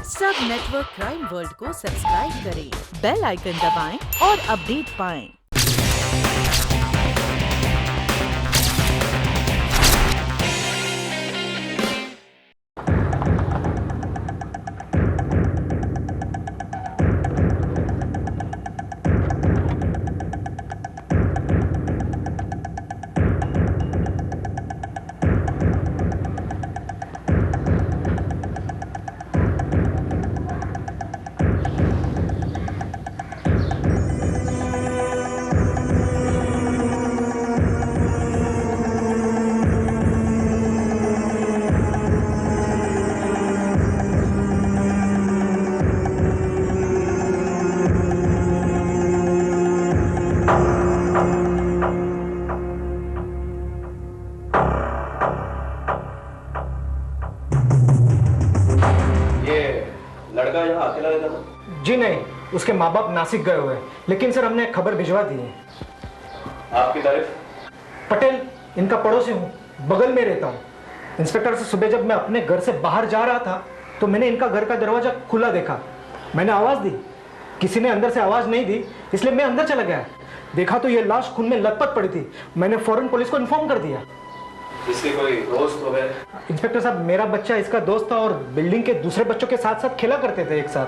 सब network crime world को subscribe करें, बेल आइकन दबाएं और अपडेट पाएं। लड़का यहाँ अकेला रहता था? जी नहीं, उसके माँ बाप नासिक गए हुए हैं, लेकिन सर हमने खबर भिजवा दी है। आपकी तारीफ? पटेल, इनका पड़ोसी हूँ, बगल में रहता हूँ। इंस्पेक्टर से सुबह जब मैं अपने घर से बाहर जा रहा था तो मैंने इनका घर का दरवाजा खुला देखा। मैंने आवाज दी, किसी ने अंदर से आवाज नहीं दी, इसलिए मैं अंदर चला गया। देखा तो ये लाश खून में लथपथ पड़ी थी। मैंने फौरन पुलिस को इन्फॉर्म कर दिया। इसके कोई दोस्त हो गए? इंस्पेक्टर साहब, मेरा बच्चा इसका दोस्त था और बिल्डिंग के दूसरे बच्चों के साथ साथ खेला करते थे एक साथ।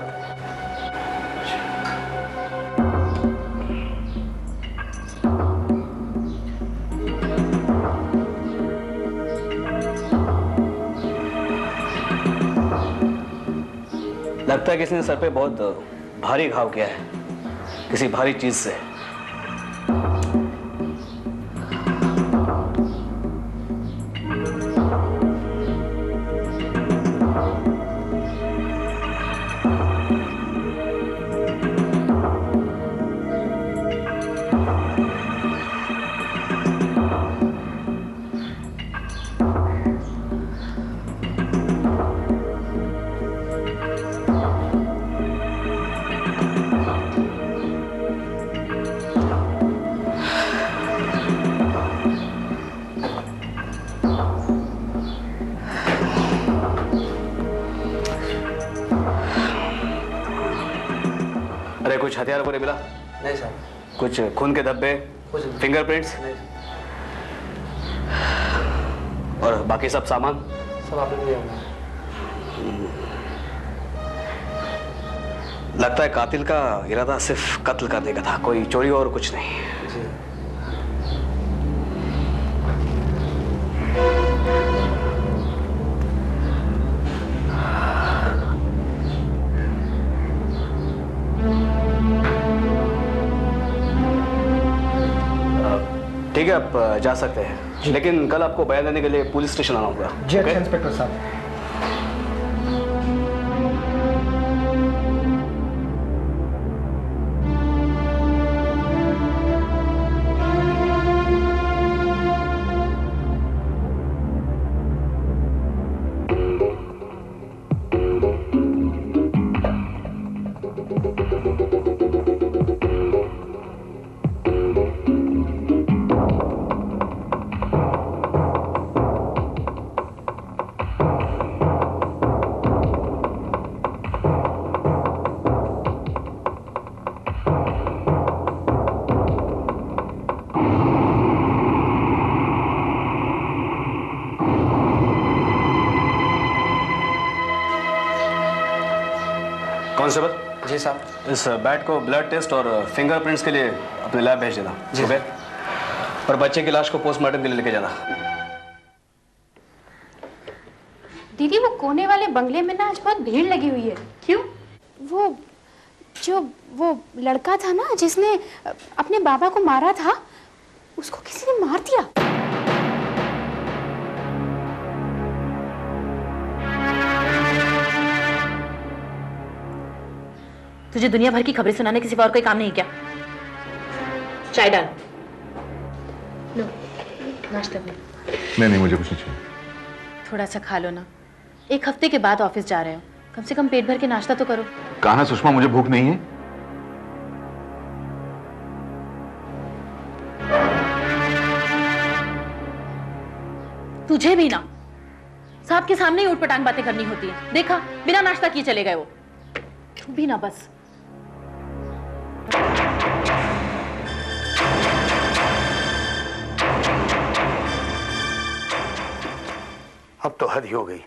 लगता है किसी ने सर पे बहुत भारी घाव किया है, किसी भारी चीज से। अरे कुछ हथियार वगैरह मिला? नहीं सर। कुछ खून के धब्बे, फिंगरप्रिंट्स? नहीं। और बाकी सब सामान सब आपने दिया होगा। लगता है कातिल का इरादा सिर्फ कत्ल करने का था, कोई चोरी और कुछ नहीं। जी। ठीक है, आप जा सकते हैं, लेकिन कल आपको बयान देने के लिए पुलिस स्टेशन आना होगा। जी अच्छा इंस्पेक्टर साहब। कांस्टेबल जी साहब। इस बैट को ब्लड टेस्ट और फिंगरप्रिंट्स के लिए अपने लैब भेज देना। जी। और बच्चे की लाश को पोस्टमार्टम के लिए लेके जाना। दीदी, वो कोने वाले बंगले में ना आज बहुत भीड़ लगी हुई है। क्यों? वो लड़का था ना जिसने अपने बाबा को मारा था, उसको किसी ने मार दिया। तुझे दुनिया भर की खबरें सुनाने के सिवा और कोई काम नहीं क्या? चाय डाल। लो, नाश्ता भी। नहीं मुझे कुछ नहीं चाहिए। थोड़ा सा खा लो ना, एक हफ्ते के बाद ऑफिस जा रहे हो, कम से कम पेट भर के नाश्ता तो करो। कहा सुषमा, मुझे भूख नहीं है। तुझे भी ना, साहब के सामने ही उठपटांग बातें करनी होती है। देखा, बिना नाश्ता किए चले गए वो। तू भी ना बस। अब तो हद ही हो गई।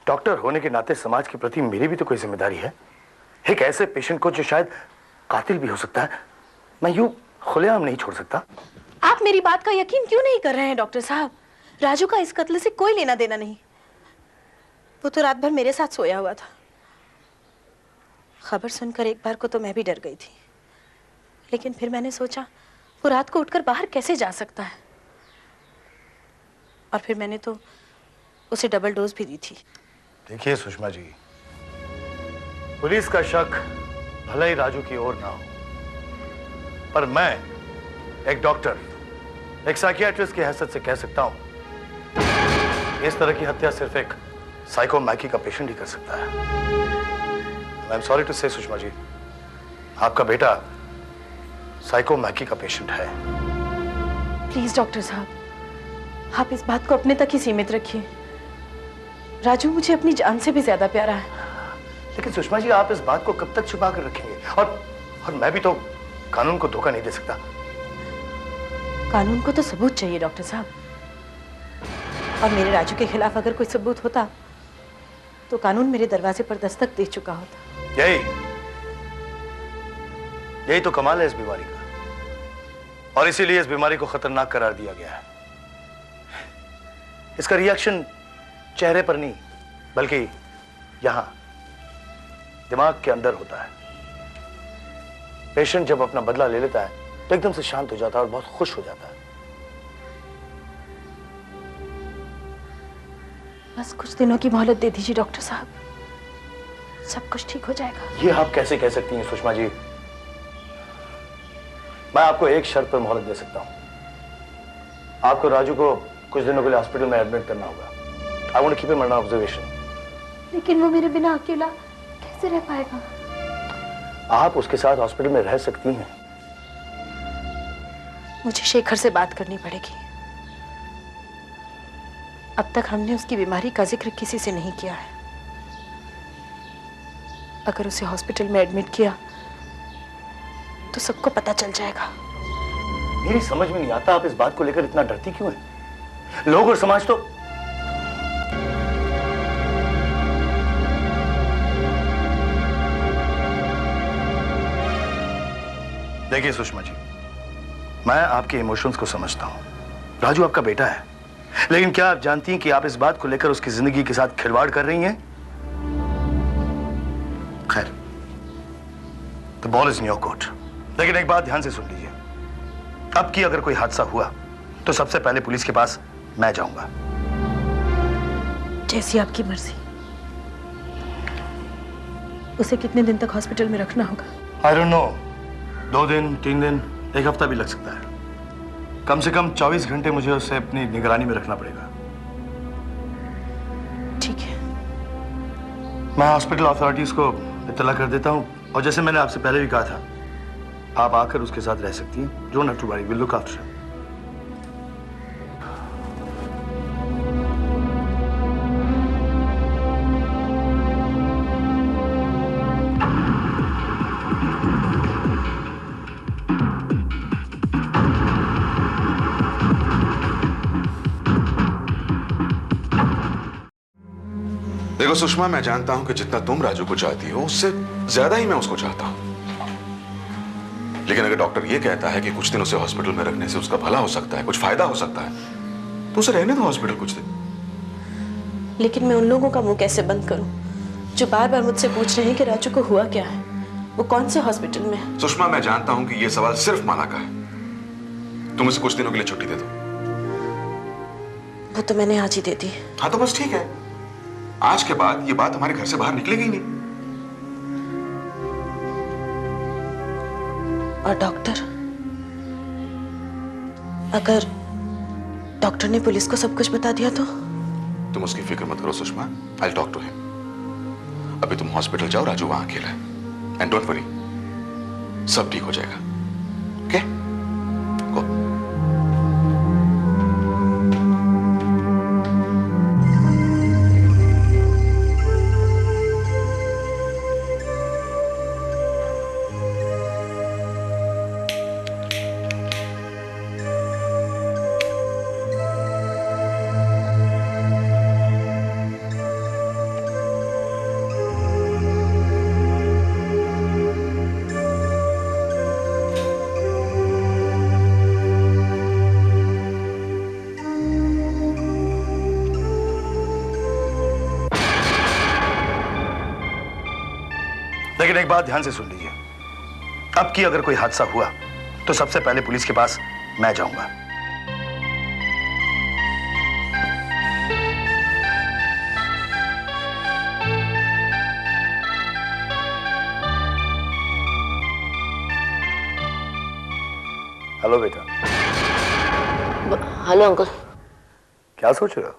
डॉक्टर होने के नाते समाज के प्रति मेरी भी तो कोई जिम्मेदारी है। एक ऐसे पेशेंट को जो शायद कातिल भी हो सकता है, मैं यूं खुलेआम नहीं छोड़ सकता। आप मेरी बात का यकीन क्यों नहीं कर रहे हैं डॉक्टर साहब? राजू का इस कत्ल से कोई लेना देना नहीं। वो तो रात भर मेरे साथ सोया हुआ था। खबर सुनकर एक बार को तो मैं भी डर गई थी, लेकिन फिर मैंने सोचा वो रात को उठकर बाहर कैसे जा सकता है, और फिर मैंने तो उसे डबल डोज भी दी थी। देखिए सुषमा जी, पुलिस का शक भले ही राजू की ओर ना हो, पर मैं एक डॉक्टर, एक साइकियाट्रिस्ट की हैसियत से कह सकता हूं, इस तरह की हत्या सिर्फ एक साइकोमैकी का पेशेंट ही कर सकता है। आई एम सॉरी टू से सुषमा जी, आपका बेटा साइकोमैकी का पेशेंट है। प्लीज डॉक्टर साहब, आप इस बात को अपने तक ही सीमित रखिए। राजू मुझे अपनी जान से भी ज्यादा प्यारा है। लेकिन सुषमा जी, आप इस बात को कब तक छुपा कर रखेंगे? और मैं भी तो कानून को धोखा नहीं दे सकता। कानून को तो सबूत चाहिए डॉक्टर साहब, और मेरे राजू के खिलाफ अगर कोई सबूत होता तो कानून मेरे दरवाजे पर दस्तक दे चुका होता। यही तो कमाल है इस बीमारी का, और इसीलिए इस बीमारी को खतरनाक करार दिया गया है। इसका रिएक्शन चेहरे पर नहीं, बल्कि यहां दिमाग के अंदर होता है। पेशेंट जब अपना बदला ले लेता है तो एकदम से शांत हो जाता है और बहुत खुश हो जाता है। बस कुछ दिनों की मोहलत दे दीजिए डॉक्टर साहब, सब कुछ ठीक हो जाएगा। ये आप कैसे कह सकती हैं सुषमा जी? मैं आपको एक शर्त पर मोहलत दे सकता हूं। आपको राजू को कुछ दिनों के लिए हॉस्पिटल में एडमिट करना होगा। I want to keep him under observation. लेकिन वो मेरे बिना अकेला कैसे रह पाएगा? आप उसके साथ हॉस्पिटल में रह सकती हैं। मुझे शेखर से बात करनी पड़ेगी। अब तक हमने उसकी बीमारी का जिक्र किसी से नहीं किया है। अगर उसे हॉस्पिटल में एडमिट किया तो सबको पता चल जाएगा। मेरी समझ में नहीं आता आप इस बात को लेकर इतना डरती क्यों हैं? लोग और समाज तो देखिए सुषमा जी, मैं आपके इमोशंस को समझता हूं। राजू आपका बेटा है, लेकिन क्या आप जानती हैं कि आप इस बात को लेकर उसकी जिंदगी के साथ खिलवाड़ कर रही हैं? खैर, the ball is in your court. लेकिन एक बात ध्यान से सुन लीजिए, अब की अगर कोई हादसा हुआ तो सबसे पहले पुलिस के पास मैं जाऊंगा। जैसी आपकी मर्जी। उसे कितने दिन तक हॉस्पिटल में रखना होगा? आई डोंट नो, 2 दिन, 3 दिन, 1 हफ्ता भी लग सकता है। कम से कम 24 घंटे मुझे उसे अपनी निगरानी में रखना पड़ेगा। ठीक है। मैं हॉस्पिटल अथॉरिटीज को इत्तला कर देता हूं, और जैसे मैंने आपसे पहले भी कहा था, आप आकर उसके साथ रह सकती हैं। Don't have to worry, will look after him. देखो सुषमा, मैं जानता हूं कि जितना तुम राजू को चाहती हो उससे ज्यादा ही मैं उसको चाहता हूं। लेकिन अगर डॉक्टर ये कहता है कि कुछ दिन उसे हॉस्पिटल में रखने से उसका भला हो सकता है, कुछ फायदा हो सकता है, तो उसे रहने दो हॉस्पिटल कुछ दिन। लेकिन मैं उन लोगों का मुंह कैसे बंद करूं जो बार बार मुझसे पूछ रहे हैं कि राजू को हुआ क्या है, वो कौन से हॉस्पिटल में है? सुषमा, मैं जानता हूं कि यह सवाल सिर्फ माला का है। तुम उसे कुछ दिनों के लिए छुट्टी दे दो। वो तो मैंने आज ही दे दी। हाँ तो बस ठीक है, आज के बाद ये बात हमारे घर से बाहर निकलेगी ही नहीं। और डॉक्टर, अगर डॉक्टर ने पुलिस को सब कुछ बता दिया तो? तुम उसकी फिक्र मत करो Sushma, I will talk to him. अभी तुम हॉस्पिटल जाओ, राजू वहां अकेला है, एंड डोंट वरी, सब ठीक हो जाएगा। ओके, गो। लेकिन एक बात ध्यान से सुन लीजिए, अब की अगर कोई हादसा हुआ तो सबसे पहले पुलिस के पास मैं जाऊंगा। हेलो बेटा। Hello uncle. क्या सोच रहे हो?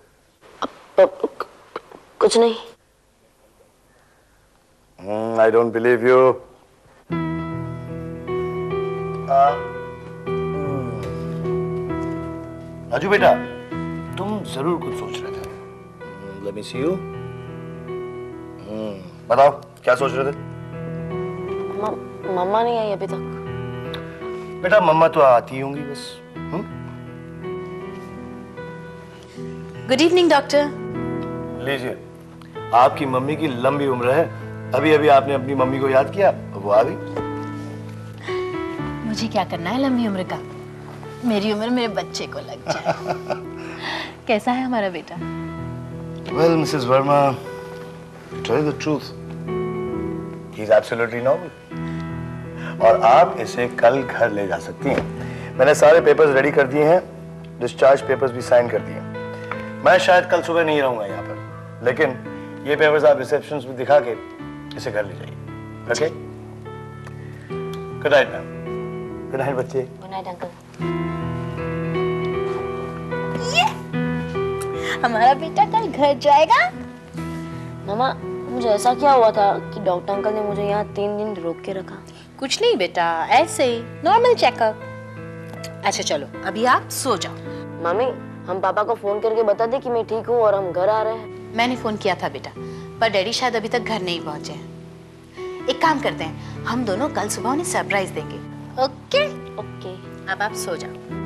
कुछ नहीं। I don't believe you. Raju बेटा, तुम जरूर कुछ सोच रहे थे। Let me see you. बताओ क्या सोच रहे थे? मम्मा नहीं आई अभी तक। बेटा मम्मा तो आती होंगी बस। Good evening doctor. लीजिए, आपकी मम्मी की लंबी उम्र है। अभी अभी आपने अपनी मम्मी को याद किया, वो आ गई। मुझे क्या करना है लंबी उम्र का, मेरी उम्र मेरे बच्चे को लग जाए। कैसा है हमारा बेटा? Well, Mrs. Verma, to tell you the truth, he is absolutely normal. और आप इसे कल घर ले जा सकती हैं। मैंने सारे पेपर्स रेडी कर दिए हैं, डिस्चार्ज पेपर्स भी साइन कर दिए हैं। मैं शायद कल सुबह नहीं रहूंगा यहाँ पर, लेकिन ये पेपर्स आप रिसेप्शन में दिखा के इसे घर ले जाइए। Okay? Good night ma'am. Good night बच्चे। Good night uncle. हमारा बेटा कल घर जाएगा। मामा, मुझे ऐसा क्या हुआ था कि डॉक्टर अंकल ने मुझे यहाँ 3 दिन रोक के रखा? कुछ नहीं बेटा, ऐसे ही नॉर्मल चेकअप। अच्छा चलो अभी आप सो जाओ। मम्मी, हम पापा को फोन करके बता दे कि मैं ठीक हूँ और हम घर आ रहे हैं। मैंने फोन किया था बेटा, पर डैडी शायद अभी तक घर नहीं पहुंचे हैं। एक काम करते हैं, हम दोनों कल सुबह उन्हें सरप्राइज देंगे। ओके? ओके। अब आप सो जाओ।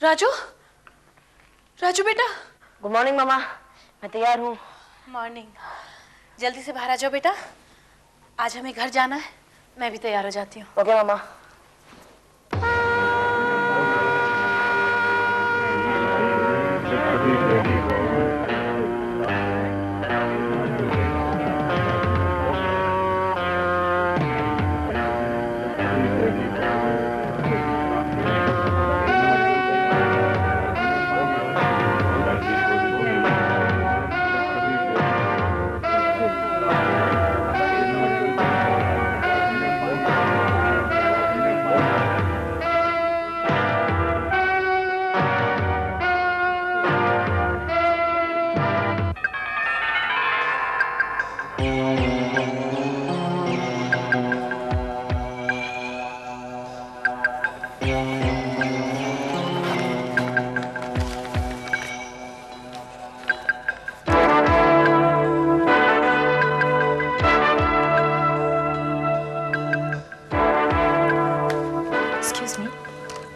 राजू, राजू बेटा। गुड मॉर्निंग मामा, मैं तैयार हूँ। मॉर्निंग। जल्दी से बाहर आ जाओ बेटा, आज हमें घर जाना है। मैं भी तैयार हो जाती हूँ। ओके मामा।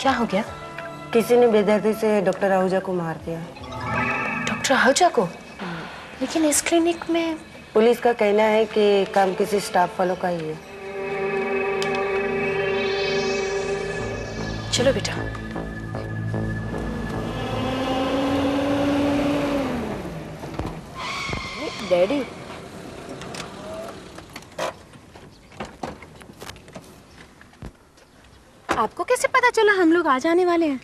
क्या हो गया? किसी ने बेदर्दी से डॉक्टर आहूजा को मार दिया। डॉक्टर आहूजा को? लेकिन इस क्लिनिक में पुलिस का कहना है कि काम किसी स्टाफ वालों का ही है। चलो बेटा। डैडी, आपको कैसे पता चला हम लोग आ जाने वाले हैं?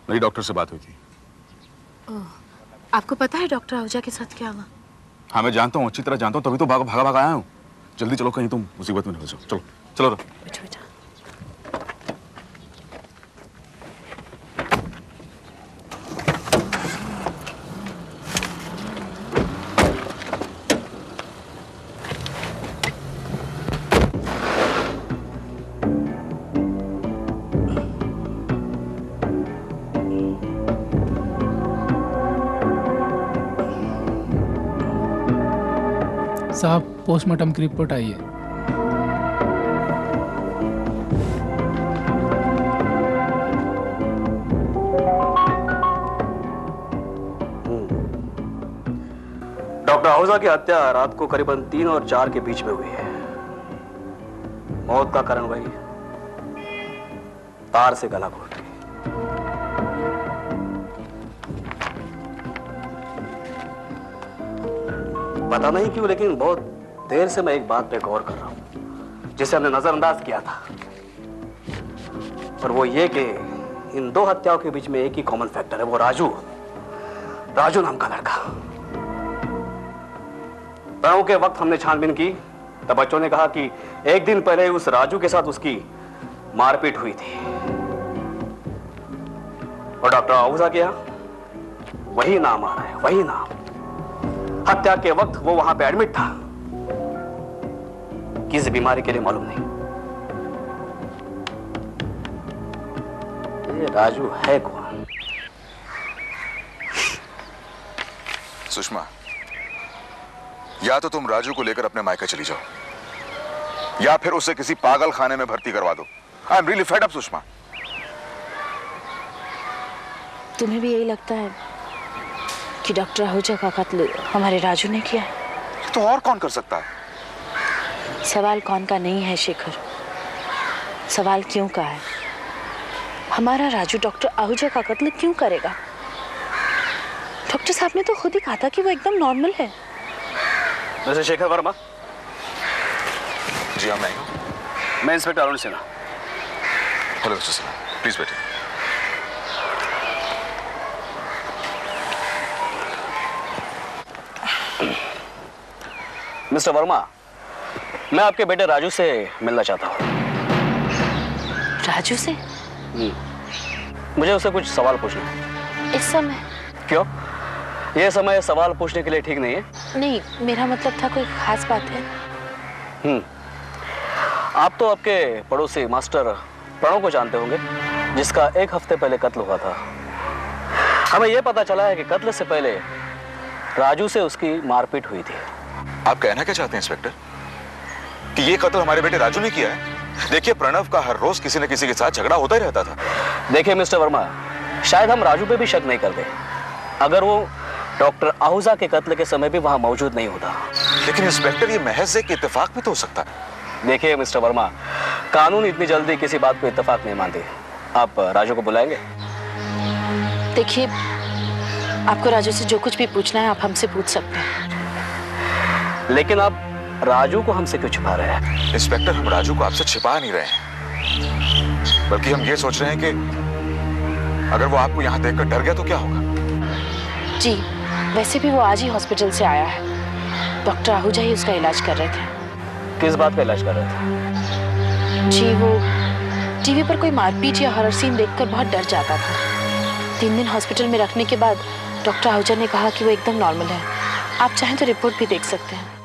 मेरी डॉक्टर से बात हुई थी। आपको पता है डॉक्टर आहूजा के साथ क्या हुआ? हाँ मैं जानता हूँ, अच्छी तरह जानता हूँ, तभी तो भागा भागा आया हूँ। जल्दी चलो, कहीं तुम मुसीबत में न फंसो। चलो चलो। बैठो बेटा। साहब, पोस्टमार्टम की रिपोर्ट आई है। डॉक्टर आहूजा की हत्या रात को करीबन 3 और 4 के बीच में हुई है। मौत का कारण वही तार से गला घोट। पता नहीं क्यों, लेकिन बहुत देर से मैं एक बात पे गौर कर रहा हूं जिसे हमने नजरअंदाज किया था, और वो ये कि इन दो हत्याओं के बीच में एक ही कॉमन फैक्टर है, वो राजू नाम का लड़का। प्रणव के वक्त हमने छानबीन की तब बच्चों ने कहा कि एक दिन पहले उस राजू के साथ उसकी मारपीट हुई थी, और डॉक्टर आहूजा के यहां वही नाम आ रहा है, वही नाम। हत्या के वक्त वो वहां पे एडमिट था, किस बीमारी के लिए मालूम नहीं। ये राजू है कौन? सुषमा, या तो तुम राजू को लेकर अपने मायके चली जाओ, या फिर उसे किसी पागल खाने में भर्ती करवा दो। I am really fed up Sushma. तुम्हें भी यही लगता है कि डॉक्टर आहूजा का कत्ल हमारे राजू ने किया है? तो और कौन कर सकता है? सवाल कौन का नहीं है शेखर, सवाल क्यों का है। हमारा राजू डॉक्टर आहूजा का कत्ल क्यों करेगा? डॉक्टर साहब ने तो खुद ही कहा था कि वो एकदम नॉर्मल है। मिस्टर शेखर वर्मा। जी हाँ, मैं inspector Arun Sinha. Hello mister Sinha, please बैठिए। मिस्टर वर्मा, मैं आपके बेटे राजू से मिलना चाहता हूँ। राजू से? मुझे उससे कुछ सवाल पूछना है। इस समय? क्यों? यह समय सवाल पूछने के लिए ठीक नहीं है। नहीं, मेरा मतलब था कोई खास बात है। आप तो आपके पड़ोसी मास्टर प्रणव को जानते होंगे, जिसका 1 हफ्ते पहले कत्ल हुआ था। हमें यह पता चला है कि कत्ल से पहले राजू से उसकी मारपीट हुई थी। आप कहना क्या चाहते हैं इंस्पेक्टर? कि ये कत्ल हमारे बेटे राजू ने किया है? देखिए, प्रणव का हर रोज किसी न किसी के साथ झगड़ा होता ही रहता था। देखिए मिस्टर वर्मा, शायद हम राजू पे भी शक नहीं करते अगर वो डॉक्टर आहूजा के कत्ल के समय भी वहां मौजूद नहीं होता। लेकिन इंस्पेक्टर, ये महज एक इत्तेफाक भी तो हो सकता है। देखिए मिस्टर वर्मा, कानून इतनी जल्दी किसी बात को इत्तेफाक नहीं मानते। आप राजू को बुलाएंगे? देखिए, आपको राजू से जो कुछ भी पूछना है आप हमसे पूछ सकते हैं। लेकिन आप राजू को हमसे क्यों छिपा रहे हैं? इंस्पेक्टर, हम राजू को आपसे छिपा नहीं रहे हैं, बल्कि हम ये सोच रहे हैं कि अगर वो आपको यहाँ देखकर डर गया तो क्या होगा। जी, वैसे भी वो आज ही हॉस्पिटल से आया है। डॉक्टर आहूजा ही उसका इलाज कर रहे थे। किस बात का इलाज कर रहे थे? जी, वो टीवी पर कोई मारपीट या हॉरर सीन देखकर बहुत डर जाता था। 3 दिन हॉस्पिटल में रखने के बाद डॉक्टर आहूजा ने कहा कि वो एकदम नॉर्मल है। आप चाहें तो रिपोर्ट भी देख सकते हैं।